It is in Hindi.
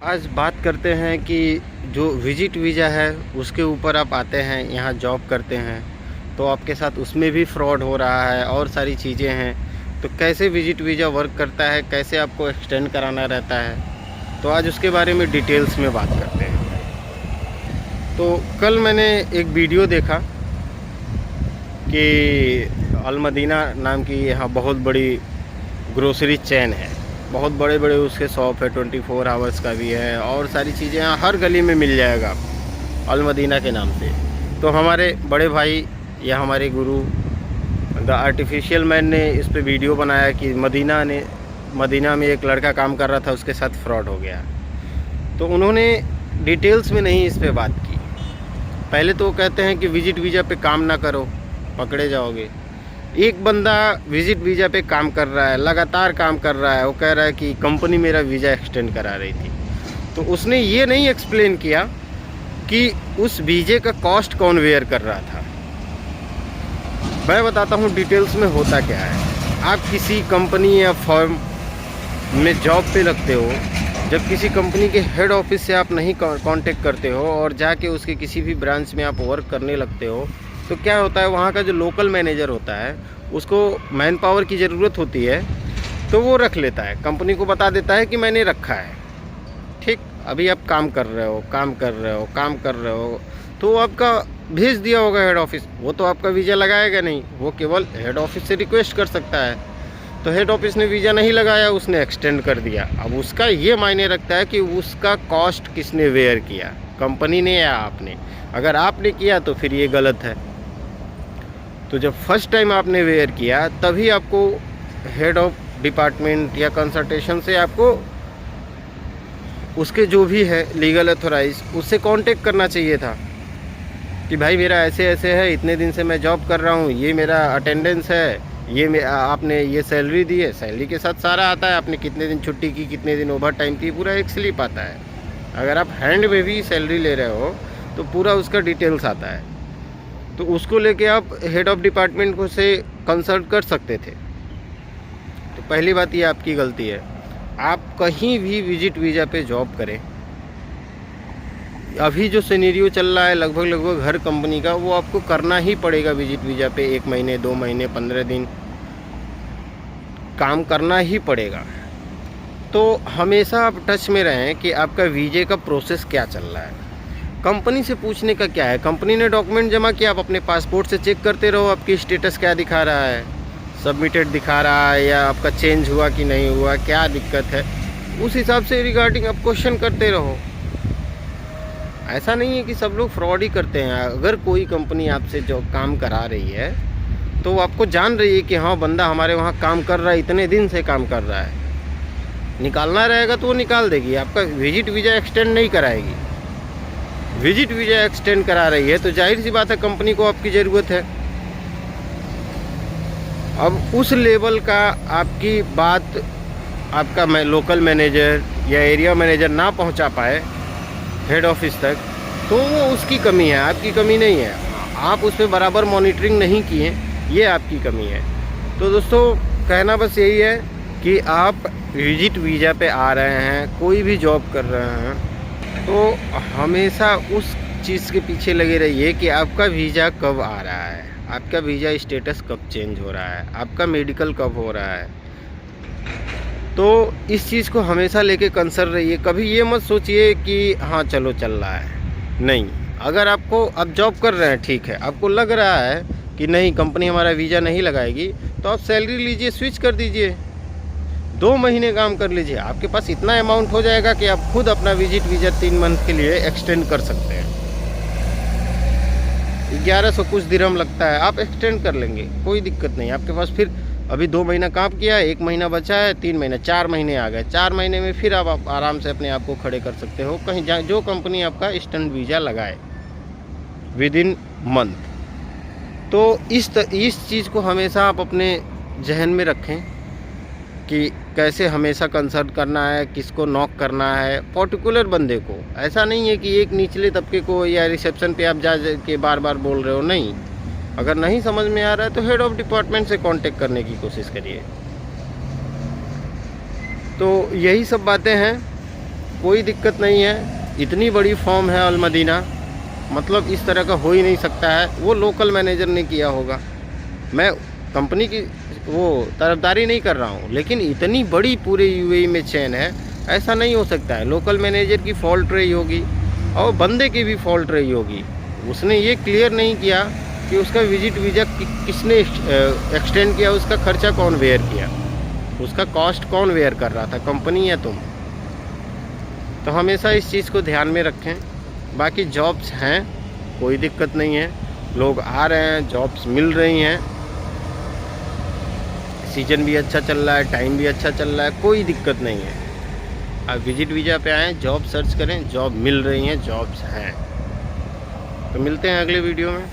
आज बात करते हैं कि जो विजिट वीज़ा है उसके ऊपर आप आते हैं, यहाँ जॉब करते हैं, तो आपके साथ उसमें भी फ्रॉड हो रहा है और सारी चीज़ें हैं। तो कैसे विजिट वीज़ा वर्क करता है, कैसे आपको एक्सटेंड कराना रहता है, तो आज उसके बारे में डिटेल्स में बात करते हैं। तो कल मैंने एक वीडियो देखा कि अल मदीना नाम की यहाँ बहुत बड़ी ग्रोसरी चेन है, बहुत बड़े बड़े उसके शॉप है, 24 आवर्स का भी है और सारी चीज़ें यहाँ हर गली में मिल जाएगा आपको अल मदीना के नाम से। तो हमारे बड़े भाई या हमारे गुरु द आर्टिफिशियल मैन ने इस पे वीडियो बनाया कि मदीना में एक लड़का काम कर रहा था, उसके साथ फ्रॉड हो गया। तो उन्होंने डिटेल्स में नहीं इस पे बात की। पहले तो वो कहते हैं कि विजिट वीज़ा पे काम ना करो, पकड़े जाओगे। एक बंदा विजिट वीज़ा पे काम कर रहा है, लगातार काम कर रहा है, वो कह रहा है कि कंपनी मेरा वीज़ा एक्सटेंड करा रही थी। तो उसने ये नहीं एक्सप्लेन किया कि उस वीज़े का कॉस्ट कौन वेयर कर रहा था। मैं बताता हूँ डिटेल्स में होता क्या है। आप किसी कंपनी या फर्म में जॉब पे लगते हो, जब किसी कंपनी के हेड ऑफिस से आप नहीं कांटेक्ट करते हो और जाके उसके किसी भी ब्रांच में आप वर्क करने लगते हो, तो क्या होता है, वहाँ का जो लोकल मैनेजर होता है उसको मैन पावर की ज़रूरत होती है, तो वो रख लेता है, कंपनी को बता देता है कि मैंने रखा है। ठीक, अभी आप काम कर रहे हो, तो आपका भेज दिया होगा हेड ऑफिस। वो तो आपका वीज़ा लगाएगा नहीं, वो केवल हेड ऑफिस से रिक्वेस्ट कर सकता है। तो हेड ऑफिस ने वीज़ा नहीं लगाया, उसने एक्सटेंड कर दिया। अब उसका ये मायने रखता है कि उसका कॉस्ट किसने वेयर किया, कंपनी ने या आपने। अगर आपने किया तो फिर ये गलत है। तो जब फर्स्ट टाइम आपने वेयर किया, तभी आपको हेड ऑफ डिपार्टमेंट या कंसल्टेशन से आपको उसके जो भी है लीगल अथोराइज, उससे कांटेक्ट करना चाहिए था कि भाई मेरा ऐसे ऐसे है, इतने दिन से मैं जॉब कर रहा हूँ, ये मेरा अटेंडेंस है, ये आपने ये सैलरी दी है। सैलरी के साथ सारा आता है, आपने कितने दिन छुट्टी की, कितने दिन ओवर टाइम की, पूरा एक स्लिप आता है। अगर आप हैंड में भी सैलरी ले रहे हो तो पूरा उसका डिटेल्स आता है। तो उसको लेके आप हेड ऑफ डिपार्टमेंट को से कंसल्ट कर सकते थे। तो पहली बात ये आपकी गलती है। आप कहीं भी विजिट वीज़ा पे जॉब करें, अभी जो सिनेरियो चल रहा है लगभग हर कंपनी का, वो आपको करना ही पड़ेगा। विजिट वीज़ा पे 1 महीने, 2 महीने, 15 दिन काम करना ही पड़ेगा। तो हमेशा आप टच में रहें कि आपका वीज़े का प्रोसेस क्या चल रहा है। कंपनी से पूछने का क्या है, कंपनी ने डॉक्यूमेंट जमा किया, आप अपने पासपोर्ट से चेक करते रहो आपकी स्टेटस क्या दिखा रहा है, सबमिटेड दिखा रहा है या आपका चेंज हुआ कि नहीं हुआ, क्या दिक्कत है, उस हिसाब से रिगार्डिंग आप क्वेश्चन करते रहो। ऐसा नहीं है कि सब लोग फ्रॉड ही करते हैं। अगर कोई कंपनी आपसे जो काम करा रही है तो वो आपको जान रही है कि हाँ बंदा हमारे वहाँ काम कर रहा है, इतने दिन से काम कर रहा है, निकालना रहेगा तो वो निकाल देगी। आपका विजिट वीज़ा एक्सटेंड नहीं कराएगी। विजिट वीज़ा एक्सटेंड करा रही है तो जाहिर सी बात है कंपनी को आपकी ज़रूरत है। अब उस लेवल का आपकी बात आपका लोकल मैनेजर या एरिया मैनेजर ना पहुंचा पाए हेड ऑफिस तक, तो वो उसकी कमी है, आपकी कमी नहीं है। आप उस पर बराबर मॉनिटरिंग नहीं किए, ये आपकी कमी है। तो दोस्तों कहना बस यही है कि आप विजिट वीज़ा पे आ रहे हैं, कोई भी जॉब कर रहे हैं, तो हमेशा उस चीज़ के पीछे लगे रहिए कि आपका वीज़ा कब आ रहा है, आपका वीज़ा स्टेटस कब चेंज हो रहा है, आपका मेडिकल कब हो रहा है। तो इस चीज़ को हमेशा लेके कंसर्न रहिए। कभी ये मत सोचिए कि हाँ चलो चल रहा है, नहीं। अगर आपको अब जॉब कर रहे हैं, ठीक है, आपको लग रहा है कि नहीं कंपनी हमारा वीज़ा नहीं लगाएगी, तो आप सैलरी लीजिए, स्विच कर दीजिए, 2 महीने काम कर लीजिए। आपके पास इतना अमाउंट हो जाएगा कि आप खुद अपना विजिट वीज़ा 3 मंथ के लिए एक्सटेंड कर सकते हैं। 1100 कुछ दिरहम लगता है, आप एक्सटेंड कर लेंगे, कोई दिक्कत नहीं। आपके पास फिर अभी 2 महीना काम किया है, 1 महीना बचा है, 3 महीना, 4 महीने आ गए। 4 महीने में फिर आप आराम से अपने आप को खड़े कर सकते हो कहीं जो कंपनी आपका स्टैंड वीज़ा लगाए विद इन मंथ। तो इस चीज़ को हमेशा आप अपने जहन में रखें कि कैसे हमेशा कंसल्ट करना है, किसको नॉक करना है, पर्टिकुलर बंदे को। ऐसा नहीं है कि एक निचले तबके को या रिसेप्शन पे आप जा के बार बार बोल रहे हो, नहीं। अगर नहीं समझ में आ रहा है तो हेड ऑफ डिपार्टमेंट से कांटेक्ट करने की कोशिश करिए। तो यही सब बातें हैं। कोई दिक्कत नहीं है। इतनी बड़ी फॉर्म है अल मदीना, मतलब इस तरह का हो ही नहीं सकता है। वो लोकल मैनेजर ने किया होगा। मैं कंपनी की वो तरफदारी नहीं कर रहा हूँ, लेकिन इतनी बड़ी पूरे यूएई में चेन है, ऐसा नहीं हो सकता है। लोकल मैनेजर की फॉल्ट रही होगी और बंदे की भी फॉल्ट रही होगी। उसने ये क्लियर नहीं किया कि उसका विजिट वीज़ा किसने एक्सटेंड किया, उसका खर्चा कौन वेयर किया, उसका कॉस्ट कौन वेयर कर रहा था, कंपनी या तुम। तो हमेशा इस चीज़ को ध्यान में रखें। बाकी जॉब्स हैं, कोई दिक्कत नहीं है, लोग आ रहे हैं, जॉब्स मिल रही हैं, सीजन भी अच्छा चल रहा है, टाइम भी अच्छा चल रहा है, कोई दिक्कत नहीं है। आप विजिट वीज़ा पे आएँ, जॉब सर्च करें, जॉब मिल रही हैं, जॉब्स हैं। तो मिलते हैं अगले वीडियो में।